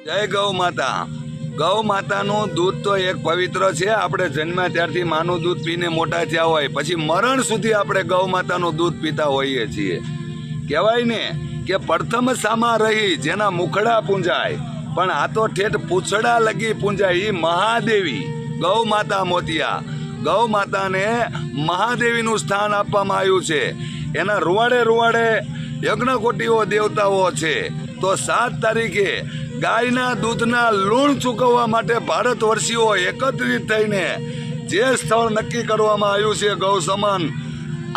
જય ગૌ માતા। ગૌ માતાનું દૂધ તો એક પવિત્ર છે। આપણે જન્મ્યા ત્યારથી માનું દૂધ પીને મોટા થયા હોય, પછી મરણ સુધી આપણે ગૌ માતાનું દૂધ પીતા હોઈએ છીએ। કહેવાય ને કે પ્રથમ સામા રહી જેના મુખડા પૂંજાય, પણ આ તો ઠેઠ પૂંછડા લગી પૂંજાય। એ મહાદેવી ગૌ માતા મોતિયા, ગૌ માતાને મહાદેવીનું સ્થાન આપવામાં આવ્યું છે। એના રૂવાડે રૂવાડે યજ્ઞકોટીઓ દેવતાઓ છે। તો 7 તારીખે ગાયના દૂધના લૂણ ચૂકવવા માટે ભારત વર્ષીઓ એકત્રિત થઈને જે સ્થળ નક્કી કરવામાં આવ્યું છે, ગૌ સમાન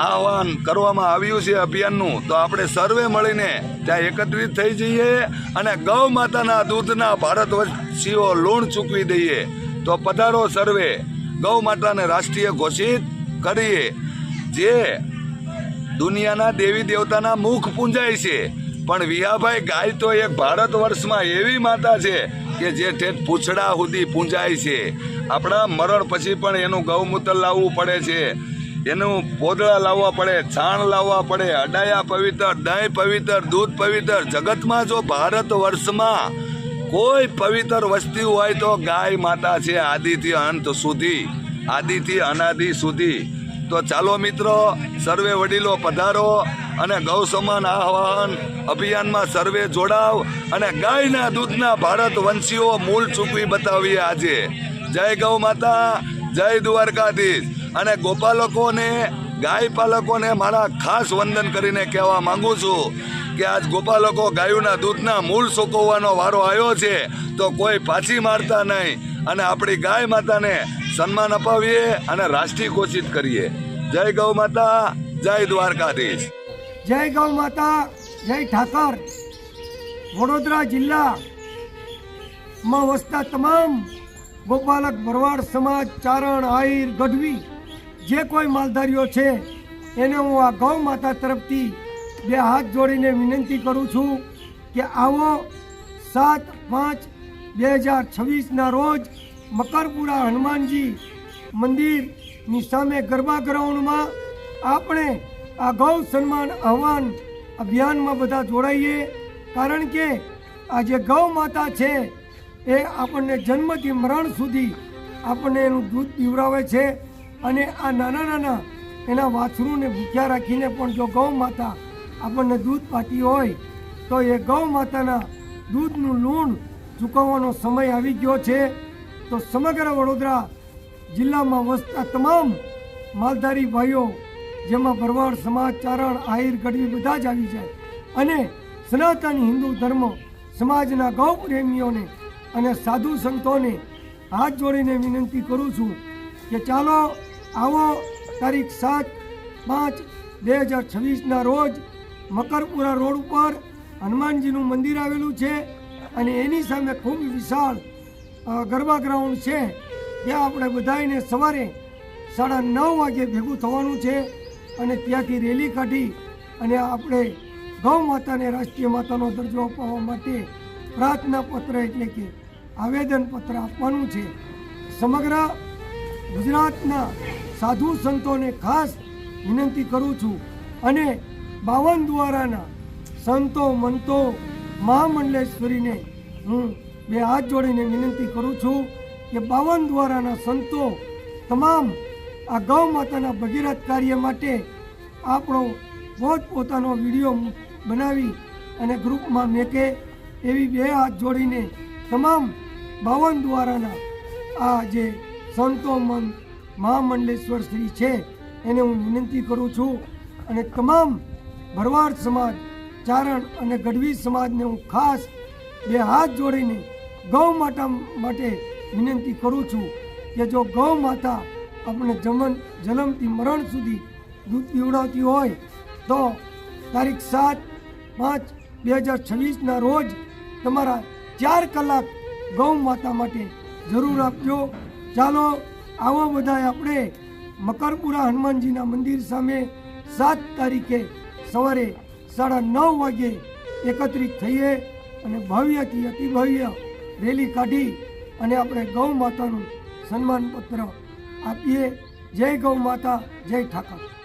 આહવાન કરવામાં આવ્યું છે અભિયાનનું, તો આપણે સર્વે મળીને ત્યાં એકત્રિત થઈ જઈએ અને ગૌ માતાના દૂધના ભારત વર્ષીઓ લૂણ ચૂકવી દઈએ। તો પધારો સર્વે, ગૌ માતાને રાષ્ટ્રીય ઘોષિત કરીએ। જે દુનિયાના દેવી દેવતાના મુખ પૂંજાય છે, પણ વિહાભાઈ ગાય તો એક ભારત વર્ષમાં એવી માતા છે કે જે ઠેઠ પૂંછડા સુધી પૂંજાય છે। આપણા મરણ પછી પણ એનું ગૌમૂત્ર લાવવું પડે છે, એનું પોદળા લાવવા પડે, છાણ લાવવા પડે, અડાયા પવિત્ર, દહીં પવિત્ર, દૂધ પવિત્ર। જગતમાં જો ભારત વર્ષમાં કોઈ પવિત્ર વસ્તુ હોય તો ગાય માતા છે, આદિથી અંત સુધી, આદિથી અનાદિ સુધી। તો ચાલો મિત્રો, સર્વે વડીલો પધારો અને ગૌ સમાન આહવાન અભિયાનમાં સર્વે જોડાવ અને ગાયના દૂધના ભારત વંશીઓ મૂળ ચૂકવી બતાવીએ આજે। જય ગૌ માતા, જય દ્વારકાધીશ। અને ગોપાલકોને, ગાય પાલકોને મારા ખાસ વંદન કરીને કહેવા માંગુ છું કે આજ ગોપાલકો ગાયોના દૂધના મૂળ ચૂકવવાનો વારો આવ્યો છે, તો કોઈ પાછી મારતા નહીં અને આપણી ગાય માતાને સન્માન અપાવીએ અને રાષ્ટ્રીય ઘોષિત કરીએ। જય ગૌ માતા, જય દ્વારકાધીશ। જય ગૌ માતા, જય ઠાકર। વડોદરા જિલ્લામાં વસતા તમામ ગોપાલક, ભરવાડ સમાજ, ચારણ, આહિર, ગઢવી જે કોઈ માલધારીઓ છે એને હું આ ગૌ માતા તરફથી 2 હાથ જોડીને વિનંતી કરું છું કે આવો 7/5/2026ના રોજ મકરપુરા હનુમાનજી મંદિરની સામે ગરબા ગ્રાઉન્ડમાં આપણે આ ગૌ સન્માન આહવાન અભિયાનમાં બધા જોડાઈએ। કારણ કે આ જે ગૌ માતા છે એ આપણને જન્મથી મરણ સુધી આપણને એનું દૂધ પીવડાવે છે, અને આ નાના નાના એના વાછરુંને ભૂખ્યા રાખીને પણ જો ગૌ માતા આપણને દૂધ પાતી હોય તો એ ગૌ માતાના દૂધનું લૂણ ચૂકવવાનો સમય આવી ગયો છે। તો સમગ્ર વડોદરા જિલ્લામાં વસતા તમામ માલધારી ભાઈઓ, જેમાં ભરવાડ સમાજ, ચારણ, આહિર, ગઢવી બધા જ આવી જાય, અને સનાતન હિન્દુ ધર્મ સમાજના ગૌ પ્રેમીઓને અને સાધુ સંતોને હાથ જોડીને વિનંતી કરું છું કે ચાલો આવો તારીખ 7/5/2026ના રોજ મકરપુરા રોડ ઉપર હનુમાનજીનું મંદિર આવેલું છે, અને એની સામે ખૂબ વિશાળ ગરબા ગ્રાઉન્ડ છે। ત્યાં આપણે બધાને સવારે 9:30 વાગે ભેગું થવાનું છે, અને ત્યાંથી રેલી કાઢી અને આપણે ગૌ માતાને રાષ્ટ્રીય માતાનો દરજ્જો અપાવવા માટે પ્રાર્થના પત્ર એટલે કે આવેદન પત્ર આપવાનું છે। સમગ્ર ગુજરાતના સાધુ સંતોને ખાસ વિનંતી કરું છું, અને 52 દ્વારાના સંતો, મંતો, મહામંડલેશ્વરીને હું 2 હાથ જોડીને વિનંતી કરું છું કે 52 દ્વારાના સંતો તમામ આ ગૌ માતાના ભગીરથ કાર્ય માટે આપણો પોતપોતાનો વિડીયો બનાવી અને ગ્રુપમાં મેકે, એવી 2 હાથ જોડીને તમામ 52 દ્વારાના આ જે સંતો મહામંડલેશ્વર શ્રી છે એને હું વિનંતી કરું છું, અને તમામ ભરવાડ સમાજ, ચારણ અને ગઢવી સમાજને હું ખાસ 2 હાથ જોડીને ગૌ માતા માટે વિનંતી કરું છું કે જો ગૌ માતા આપણે જન્મથી મરણ સુધી દૂધ પીવડાવતી હોય તો તારીખ 7/5/2026ના રોજ તમારા 4 કલાક ગૌ માતા માટે જરૂર આપજો। ચાલો આવો બધા આપણે મકરપુરા હનુમાનજીના મંદિર સામે 7 તારીખે સવારે 9:30 વાગે એકત્રિત થઈએ અને ભવ્યથી અતિ ભવ્ય રેલી કાઢી અને આપણે ગૌ માતાનું સન્માન પત્ર આપીએ। જય ગૌ માતા, જય ઠાકર।